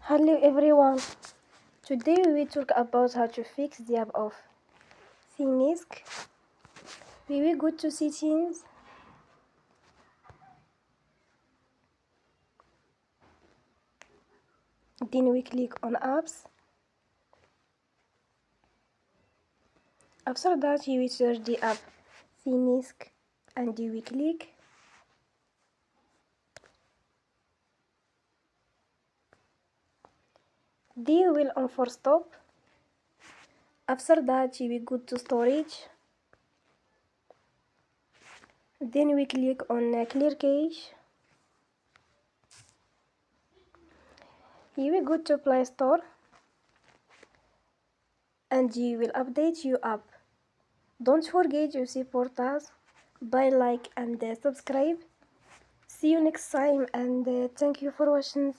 Hello everyone. Today we will talk about how to fix the app of Thenics. We will go to settings. Then we click on apps. After that you will search the app Thenics and you will click. Then you will on for stop. After that you will go to storage. Then we click on clear cache. You will go to Play Store and you will update your app. Don't forget to support us by like and subscribe. See you next time and thank you for watching.